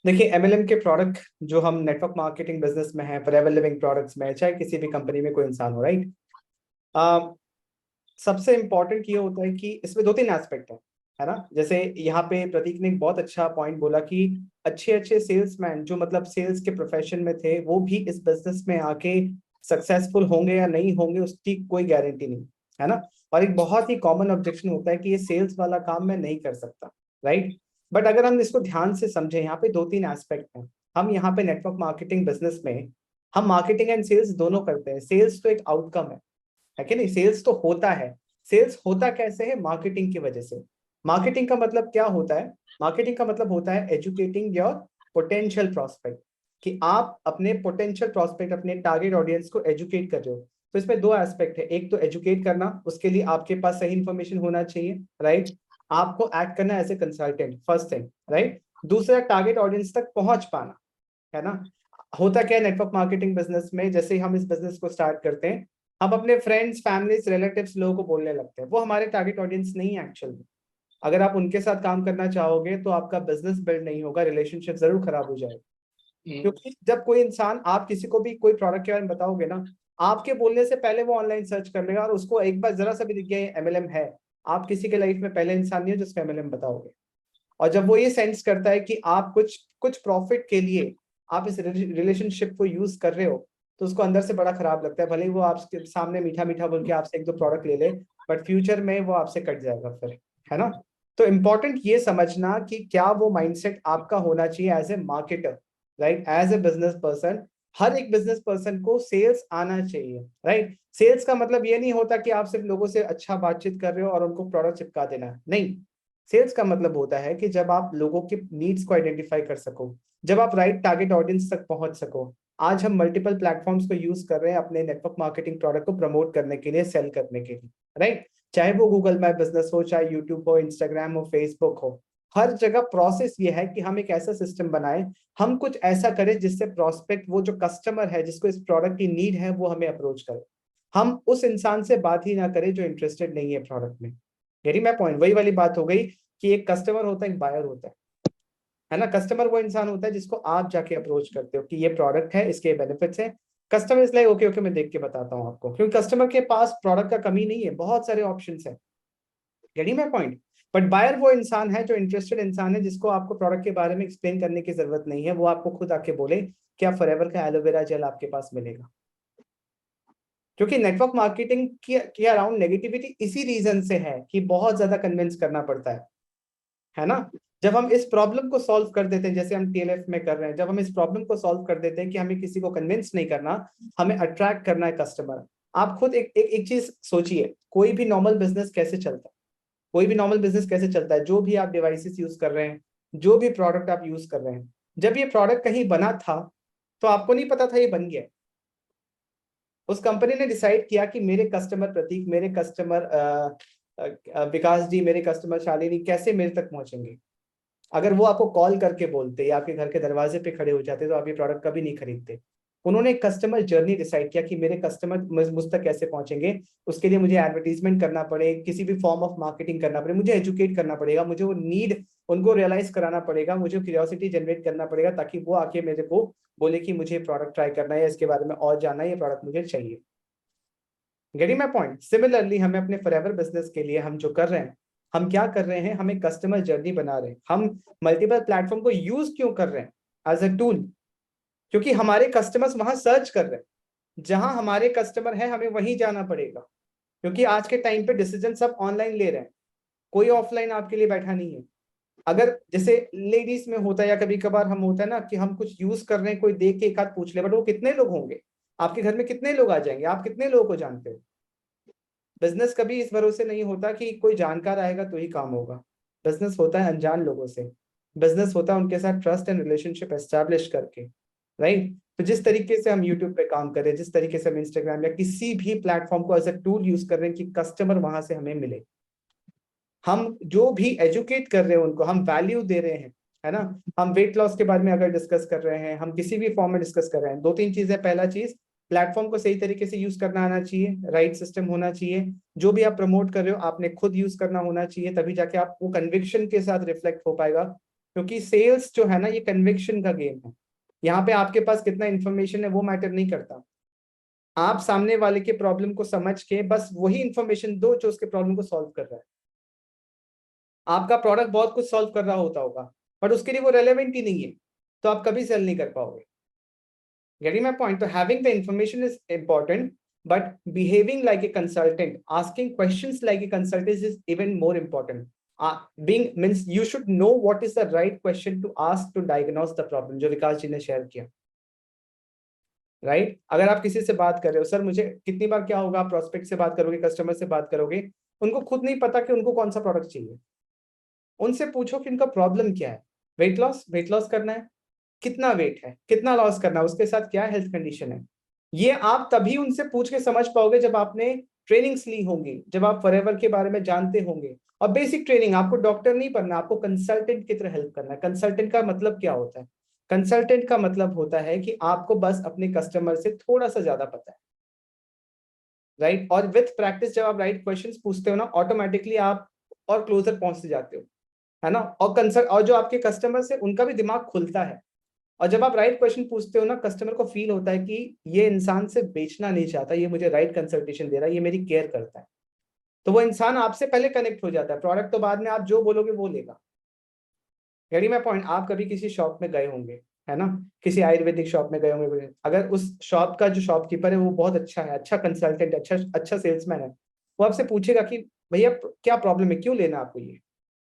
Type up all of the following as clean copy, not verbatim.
देखिए, एमएलएम के प्रोडक्ट जो हम नेटवर्क मार्केटिंग बिजनेस में है, फॉरएवर लिविंग प्रोडक्ट्स में, चाहे किसी भी कंपनी में कोई इंसान हो, राइट। सबसे इंपॉर्टेंट ये होता है कि इसमें दो तीन एस्पेक्ट है ना। जैसे यहाँ पे प्रतीक ने एक बहुत अच्छा पॉइंट बोला कि अच्छे अच्छे सेल्समैन जो मतलब सेल्स के प्रोफेशन में थे, वो भी इस बिजनेस में आके सक्सेसफुल होंगे या नहीं होंगे उसकी कोई गारंटी नहीं, है ना। और एक बहुत ही कॉमन ऑब्जेक्शन होता है कि ये सेल्स वाला काम मैं नहीं कर सकता, राइट। बट अगर हम इसको ध्यान से समझें, यहाँ पे दो तीन एस्पेक्ट हैं। हम यहाँ पे नेटवर्क मार्केटिंग बिजनेस में हम मार्केटिंग एंड सेल्स दोनों करते हैं। सेल्स तो एक आउटकम है कि नहीं। सेल्स तो होता है। सेल्स होता कैसे है? मार्केटिंग की वजह से। मार्केटिंग का मतलब क्या होता है? मार्केटिंग का मतलब होता है एजुकेटिंग योर पोटेंशियल प्रोस्पेक्ट, कि आप अपने पोटेंशियल प्रोस्पेक्ट, अपने टारगेट ऑडियंस को एजुकेट कर रहे हो। तो इसमें दो एस्पेक्ट है। एक तो एजुकेट करना, उसके लिए आपके पास सही इंफॉर्मेशन होना चाहिए, राइट। आपको एक्ट करना as a consultant, first thing, right. दूसरा, टारगेट ऑडियंस तक पहुंच पाना, है ना। होता क्या है नेटवर्क मार्केटिंग बिजनेस में, जैसे ही हम इस बिजनेस को स्टार्ट करते हैं, हम अपने फ्रेंड्स, फैमिलीज, रिलेटिव्स लोगों को बोलने लगते हैं। वो हमारे टारगेट ऑडियंस नहीं है एक्चुअल में। अगर आप उनके साथ काम करना चाहोगे तो आपका बिजनेस बिल्ड नहीं होगा, रिलेशनशिप जरूर खराब हो जाएगा। क्योंकि जब कोई इंसान, आप किसी को भी कोई प्रोडक्ट के बारे में बताओगे ना, आपके बोलने से पहले वो ऑनलाइन सर्च कर लेगा और उसको एक बार जरा सा भी दिख गया ये एमएलएम है। आप किसी के लाइफ में पहले इंसान नहीं हो जिसको एमएलएम बताओगे। और जब वो ये सेंस करता है कि आप कुछ कुछ प्रॉफिट के लिए आप इस रिलेशनशिप को यूज कर रहे हो, तो उसको अंदर से बड़ा खराब लगता है। भले ही वो आपके सामने मीठा मीठा बोल के आपसे एक दो प्रोडक्ट ले ले, बट फ्यूचर में वो आपसे कट जाएगा फिर, है ना। तो इम्पोर्टेंट ये समझना कि क्या वो माइंडसेट आपका होना चाहिए as a marketer, right, as a business person. हर एक बिजनेस पर्सन को सेल्स आना चाहिए, राइट। सेल्स का मतलब ये नहीं होता कि आप सिर्फ लोगों से अच्छा बातचीत कर रहे हो और उनको प्रोडक्ट चिपका देना है, नहीं। सेल्स का मतलब होता है कि जब आप लोगों के नीड्स को आइडेंटिफाई कर सको, जब आप राइट टारगेट ऑडियंस तक पहुंच सको। आज हम मल्टीपल प्लेटफॉर्म्स को यूज कर रहे हैं अपने नेटवर्क मार्केटिंग प्रोडक्ट को प्रमोट करने के लिए, सेल करने के लिए, राइट। चाहे वो गूगल माई बिजनेस हो, चाहे यूट्यूब हो, इंस्टाग्राम हो, फेसबुक हो, हर जगह प्रोसेस ये है कि हम एक ऐसा सिस्टम बनाए, हम कुछ ऐसा करें जिससे प्रोस्पेक्ट, वो जो कस्टमर है जिसको इस प्रोडक्ट की नीड है, वो हमें अप्रोच करे। हम उस इंसान से बात ही ना करें जो इंटरेस्टेड नहीं है प्रोडक्ट में। यही मैं पॉइंट, वही वाली बात हो गई कि एक कस्टमर होता है, एक बायर होता है ना। कस्टमर वो इंसान होता है जिसको आप जाके अप्रोच करते हो कि ये प्रोडक्ट है, इसके बेनिफिट्स है। Customer is like okay okay, मैं देख के बताता हूँ आपको, क्योंकि कस्टमर के पास प्रोडक्ट का कमी नहीं है, बहुत सारे ऑप्शंस है। Getting my point. But buyer वो इंसान है जो इंटरेस्टेड इंसान है, जिसको आपको प्रोडक्ट के बारे में एक्सप्लेन करने की जरूरत नहीं है, वो आपको खुद आके बोले कि आप फॉरएवर का एलोवेरा जेल आपके पास मिलेगा। क्योंकि नेटवर्क मार्केटिंग की अराउंड नेगेटिविटी इसी रीजन से है कि बहुत ज्यादा कन्विंस करना पड़ता है ना। जब हम इस प्रॉब्लम को सॉल्व कर देते हैं, जैसे हम टीएलएफ में कर रहे हैं, जब हम इस प्रॉब्लम को सॉल्व कर देते हैं कि हमें किसी को कन्विंस नहीं करना, हमें अट्रैक्ट करना है कस्टमर। आप खुद एक चीज सोचिए, कोई भी नॉर्मल बिजनेस कैसे चलता है? कोई भी नॉर्मल बिजनेस कैसे चलता है? जो भी आप डिवाइसेस यूज कर रहे हैं, जो भी प्रोडक्ट आप यूज कर रहे हैं, जब ये प्रोडक्ट कहीं बना था तो आपको नहीं पता था ये बन गया। उस कंपनी ने डिसाइड किया कि मेरे कस्टमर प्रतीक, मेरे कस्टमर विकास जी, मेरे कस्टमर शालिनी कैसे मेरे तक पहुंचेंगे। अगर वो आपको कॉल करके बोलते या आपके घर के दरवाजे पे खड़े हो जाते तो आप ये प्रोडक्ट कभी नहीं खरीदते। उन्होंने एक कस्टमर जर्नी डिसाइड किया कि मेरे कस्टमर मुझ तक कैसे पहुंचेंगे। उसके लिए मुझे एडवर्टीजमेंट करना पड़े, किसी भी फॉर्म ऑफ मार्केटिंग करना पड़े, मुझे एजुकेट करना पड़ेगा, मुझे वो नीड उनको रियलाइज कराना पड़ेगा, मुझे क्यूरियोसिटी जनरेट करना पड़ेगा, ताकि वो आके मेरे को बोले कि मुझे प्रोडक्ट ट्राई करना है, इसके बारे में और जानना है, ये प्रोडक्ट मुझे चाहिए। Getting my point. सिमिलरली हमें अपने फॉरएवर बिजनेस के लिए हम जो कर रहे हैं, हम क्या कर रहे हैं, हम एक कस्टमर जर्नी बना रहे हैं। हम मल्टीपल प्लेटफॉर्म को यूज क्यों कर रहे हैं एज अ टूल? क्योंकि हमारे कस्टमर्स वहां सर्च कर रहे हैं, जहां हमारे कस्टमर है हमें वहीं जाना पड़ेगा। क्योंकि आज के टाइम पे डिसीजन सब ऑनलाइन ले रहे हैं, कोई ऑफलाइन आपके लिए बैठा नहीं है। अगर जैसे लेडीज में होता है या कभी कभार हम होता है ना कि हम कुछ यूज कर रहे हैं, कोई देख के एक हाथ पूछ ले, बट वो कितने लोग होंगे? आपके घर में कितने लोग आ जाएंगे? आप कितने लोगों को जानते हो? बिजनेस कभी इस भरोसे नहीं होता कि कोई जानकार आएगा तो ही काम होगा। बिजनेस होता है अनजान लोगों से। बिजनेस होता है उनके साथ ट्रस्ट एंड रिलेशनशिप एस्टैब्लिश करके, राइट। तो जिस तरीके से हम यूट्यूब पे काम कर रहे हैं, जिस तरीके से हम इंस्टाग्राम या किसी भी प्लेटफॉर्म को एज अ टूल यूज कर रहे हैं कि कस्टमर वहां से हमें मिले, हम जो भी एजुकेट कर रहे हैं उनको, हम वैल्यू दे रहे हैं, है ना। हम वेट लॉस के बारे में अगर डिस्कस कर रहे हैं, हम किसी भी फॉर्म में डिस्कस कर रहे हैं, दो तीन चीजें। पहला चीज, प्लेटफॉर्म को सही तरीके से यूज करना आना चाहिए, राइट सिस्टम होना चाहिए। जो भी आप प्रमोट कर रहे हो आपने खुद यूज करना होना चाहिए, तभी जाके आप वो कन्विक्शन के साथ रिफ्लेक्ट हो पाएगा। क्योंकि सेल्स जो है ना ये कन्विक्शन का गेम है। यहाँ पे आपके पास कितना इंफॉर्मेशन है वो मैटर नहीं करता, आप सामने वाले के प्रॉब्लम को समझ के बस वही इंफॉर्मेशन दो जो उसके प्रॉब्लम को सॉल्व कर रहा है। आपका प्रोडक्ट बहुत कुछ सॉल्व कर रहा होगा बट उसके लिए वो रेलेवेंट ही नहीं है, तो आप कभी सेल नहीं कर पाओगे। Getting my point? तो having the information is important, but behaving like a consultant, asking questions like a consultant is even more important. being means you should know what is the right question to ask to diagnose the problem, जो विकास जी ने share किया, right? अगर आप किसी से बात कर रहे हो, सर मुझे कितनी बार क्या होगा, आप प्रोस्पेक्ट से बात करोगे, कस्टमर से बात करोगे, उनको खुद नहीं पता कि उनको कौन सा प्रोडक्ट चाहिए। उनसे पूछो कि उनका प्रॉब्लम क्या है। वेट लॉस करना है, कितना वेट है, कितना लॉस करना है, उसके साथ क्या हेल्थ कंडीशन है। ये आप तभी उनसे पूछ के समझ पाओगे जब आपने ट्रेनिंग्स ली होंगी, जब आप फॉरएवर के बारे में जानते होंगे। और बेसिक ट्रेनिंग, आपको डॉक्टर नहीं बनना, आपको कंसल्टेंट की तरह हेल्प करना है। कंसल्टेंट का मतलब क्या होता है? कंसल्टेंट का मतलब होता है कि आपको बस अपने कस्टमर से थोड़ा सा ज्यादा पता है, राइट? और विथ प्रैक्टिस जब आप राइट क्वेश्चंस पूछते हो ना, ऑटोमेटिकली आप और क्लोजर पहुंचते जाते हो, है ना? और जो आपके कस्टमर्स है उनका भी दिमाग खुलता है। और जब आप राइट क्वेश्चन पूछते हो ना, कस्टमर को फील होता है कि ये इंसान से बेचना नहीं चाहता, ये मुझे राइट कंसल्टेशन दे रहा है, ये मेरी केयर करता है। तो वो इंसान आपसे पहले कनेक्ट हो जाता है, प्रोडक्ट तो बाद में आप जो बोलोगे वो लेगा। Getting my point? आप कभी किसी शॉप में गए होंगे, है ना, किसी आयुर्वेदिक शॉप में गए होंगे, अगर उस शॉप का जो शॉपकीपर है वो बहुत अच्छा है, अच्छा कंसल्टेंट, अच्छा सेल्समैन है, वो आपसे पूछेगा कि भैया क्या प्रॉब्लम है, क्यों लेना आपको ये।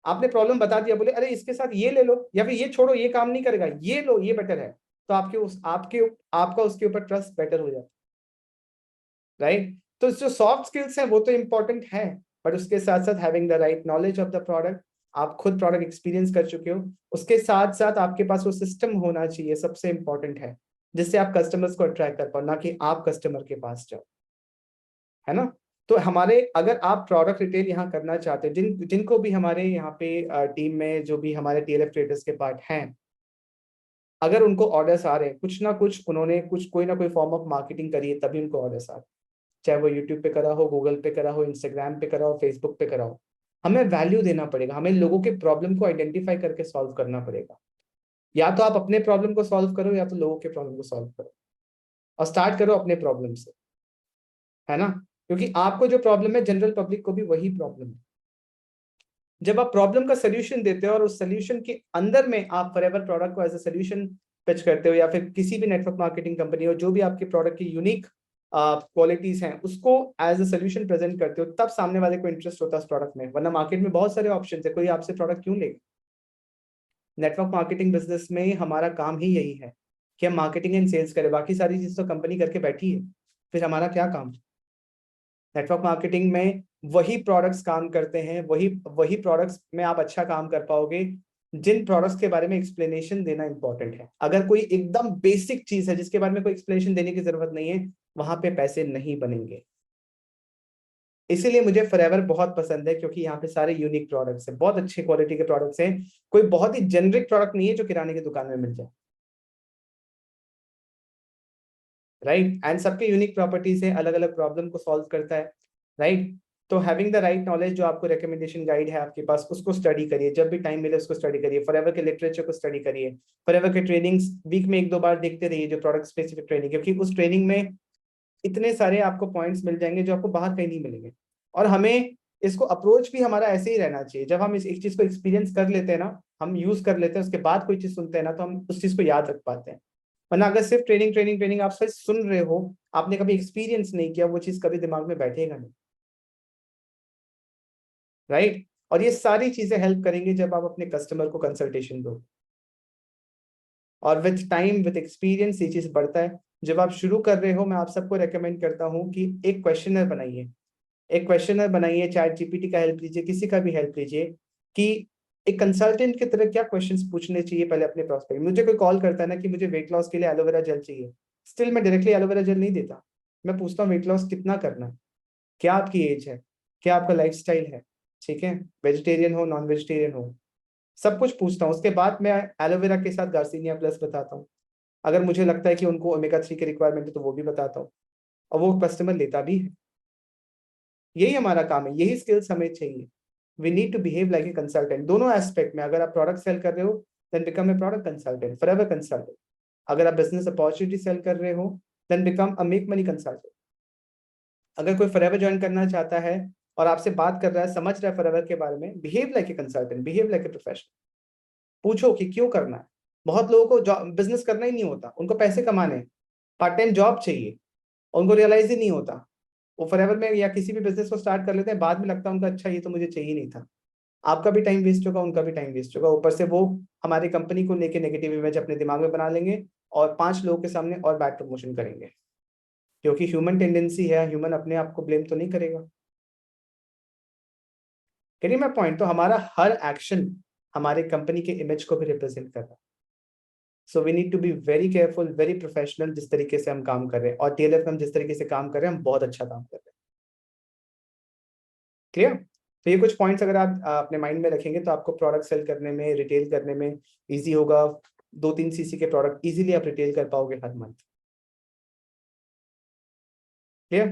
आपने प्रॉब्लम बता दिया, बोले अरे इसके साथ ये ले लो, या फिर ये छोड़ो ये काम नहीं करेगा, ये लो ये बेटर है, तो आपका उसके ऊपर ट्रस्ट बेटर हो जाता है, राइट? तो जो सॉफ्ट स्किल्स हैं वो तो इंपॉर्टेंट है, बट उसके साथ साथ having the right knowledge of the product, आप खुद प्रोडक्ट एक्सपीरियंस कर चुके हो, उसके साथ साथ आपके पास वो सिस्टम होना चाहिए, सबसे इंपॉर्टेंट है, जिससे आप कस्टमर्स को अट्रैक्ट कर पाओ, ना कि आप कस्टमर के पास जाओ, है ना? तो हमारे, अगर आप प्रोडक्ट रिटेल यहाँ करना चाहते हो, जिनको भी हमारे यहाँ पे टीम में जो भी हमारे TLF ट्रेडर्स के पार्ट हैं, अगर उनको ऑर्डर्स आ रहे हैं, कुछ ना कुछ उन्होंने कोई ना कोई फॉर्म ऑफ मार्केटिंग करी है, तभी उनको ऑर्डर्स आ रहे हैं। चाहे वो यूट्यूब पे करा हो, गूगल पे करा हो, इंस्टाग्राम पे करा हो, फेसबुक पे करा हो, हमें वैल्यू देना पड़ेगा, हमें लोगों के प्रॉब्लम को आइडेंटिफाई करके सॉल्व करना पड़ेगा। या तो आप अपने प्रॉब्लम को सॉल्व करो, या तो लोगों के प्रॉब्लम को सॉल्व करो, और स्टार्ट करो अपने प्रॉब्लम से, है ना? क्योंकि आपको जो प्रॉब्लम है, जनरल पब्लिक को भी वही प्रॉब्लम है। जब आप प्रॉब्लम का सोल्यूशन देते हो और उस सोल्यूशन के अंदर में आप फॉरएवर प्रोडक्ट को एज अ सोल्यूशन पिच करते हो, या फिर किसी भी नेटवर्क मार्केटिंग कंपनी हो, जो भी आपके प्रोडक्ट की यूनिक क्वालिटीज हैं उसको एज अ सोल्यूशन प्रेजेंट करते हो, तब सामने वाले को इंटरेस्ट होता है उस प्रोडक्ट में। वरना मार्केट में बहुत सारे ऑप्शन है, कोई आपसे प्रोडक्ट क्यों लेगा? नेटवर्क मार्केटिंग बिजनेस में हमारा काम ही यही है कि हम मार्केटिंग एंड सेल्स करें, बाकी सारी चीज तो कंपनी करके बैठी है, फिर हमारा क्या काम? नेटवर्क मार्केटिंग में वही प्रोडक्ट्स काम करते हैं, वही वही प्रोडक्ट्स में आप अच्छा काम कर पाओगे जिन प्रोडक्ट्स के बारे में एक्सप्लेनेशन देना इंपॉर्टेंट है। अगर कोई एकदम बेसिक चीज है जिसके बारे में कोई एक्सप्लेनेशन देने की जरूरत नहीं है, वहां पे पैसे नहीं बनेंगे। इसीलिए मुझे फॉरएवर बहुत पसंद है, क्योंकि यहाँ पे सारे यूनिक प्रोडक्ट्स हैं, बहुत अच्छे क्वालिटी के प्रोडक्ट्स हैं, कोई बहुत ही जेनरिक प्रोडक्ट नहीं है जो किराने की दुकान में मिल जाए, राइट? एंड सबके यूनिक प्रॉपर्टीज हैं, अलग अलग प्रॉब्लम को सॉल्व करता है, राइट? तो हैविंग द राइट नॉलेज, जो आपको रिकमेंडेशन गाइड है आपके पास, उसको स्टडी करिए, जब भी टाइम मिले उसको स्टडी करिए, फॉरएवर के लिटरेचर को स्टडी करिए, फॉरएवर के ट्रेनिंग्स वीक में 1-2 बार देखते रहिए, जो प्रोडक्ट स्पेसिफिक ट्रेनिंग, क्योंकि उस ट्रेनिंग में इतने सारे आपको पॉइंट्स मिल जाएंगे जो आपको बाहर कहीं नहीं मिलेंगे। और हमें इसको अप्रोच भी हमारा ऐसे ही रहना चाहिए, जब हम इस एक चीज को एक्सपीरियंस कर लेते हैं ना, हम यूज कर लेते हैं, उसके बाद कोई चीज सुनते हैं ना, तो हम उस चीज को याद रख पाते हैं। वरना अगर सिर्फ ट्रेनिंग ट्रेनिंग ट्रेनिंग आप सिर्फ सुन रहे हो, आपने कभी एक्सपीरियंस नहीं किया, वो चीज कभी दिमाग में बैठेगा नहीं, राइट? और ये सारी चीजें हेल्प करेंगी जब आप अपने कस्टमर को कंसल्टेशन दो, और विथ टाइम विथ एक्सपीरियंस ये चीज बढ़ता है। जब आप शुरू कर रहे हो, मैं आप सबको रेकमेंड करता हूँ कि एक क्वेश्चनर बनाइए, एक क्वेश्चनर बनाइए, चैट जीपीटी का हेल्प लीजिए, किसी का भी हेल्प लीजिए, कि एक कंसल्टेंट की तरह क्या क्वेश्चंस पूछने चाहिए पहले अपने प्रोस्पेक्ट। मुझे कोई कॉल करता है ना कि मुझे वेट लॉस के लिए एलोवेरा जेल चाहिए, स्टिल मैं डायरेक्टली एलोवेरा जेल नहीं देता, मैं पूछता हूँ वेट लॉस कितना करना है, क्या आपकी एज है, क्या आपका लाइफस्टाइल है, ठीक है, वेजिटेरियन हो नॉन वेजिटेरियन हो, सब कुछ पूछता हूँ। उसके बाद मैं एलोवेरा के साथ गार्सिनिया प्लस बताता हूँ, अगर मुझे लगता है कि उनको ओमेगा 3 की रिक्वायरमेंट है तो वो भी बताता हूँ, और वो कस्टमर लेता भी है। यही हमारा काम है, यही स्किल्स हमें चाहिए। We need to behave like a consultant, दोनों एस्पेक्ट में। अगर आप प्रोडक्ट सेल कर रहे हो then become a product consultant, forever consultant. अगर आप बिजनेस अपॉर्चुनिटी सेल कर रहे हो, then become a make money consultant. अगर कोई फॉरएवर ज्वाइन करना चाहता है और आपसे बात कर रहा है, समझ रहा है फॉरएवर के बारे में, behave like a consultant, behave like a professional. पूछो कि क्यों करना है। बहुत लोगों को जॉब बिजनेस करना ही नहीं होता, उनको पैसे कमाने हैं, पार्ट टाइम जॉब चाहिए, और उनको रियलाइज ही नहीं होता। वो फॉरएवर में या किसी भी बिजनेस को स्टार्ट कर लेते हैं, बाद में लगता है उनका अच्छा ये तो मुझे चाहिए नहीं था। आपका भी टाइम वेस्ट होगा, उनका भी टाइम वेस्ट होगा, ऊपर से वो हमारी कंपनी को लेके नेगेटिव इमेज अपने दिमाग में बना लेंगे और 5 लोगों के सामने और बैड प्रमोशन करेंगे, क्योंकि ह्यूमन टेंडेंसी है, ह्यूमन अपने आप को ब्लेम तो नहीं करेगा। करिए मैं पॉइंट, तो हमारा हर एक्शन हमारे कंपनी के इमेज को भी रिप्रेजेंट कर रहा है। So we need to be very careful, very professional जिस तरीके से हम काम कर रहे हैं, और टीएलएफ में हम जिस तरीके से काम कर रहे हैं, हम बहुत अच्छा काम कर रहे हैं। क्लियर? तो ये कुछ पॉइंट्स अगर आप अपने माइंड में रखेंगे तो आपको प्रोडक्ट सेल करने में, रिटेल करने में इजी होगा। 2-3 सीसी के प्रोडक्ट इजीली आप रिटेल कर पाओगे हर मंथ। क्लियर?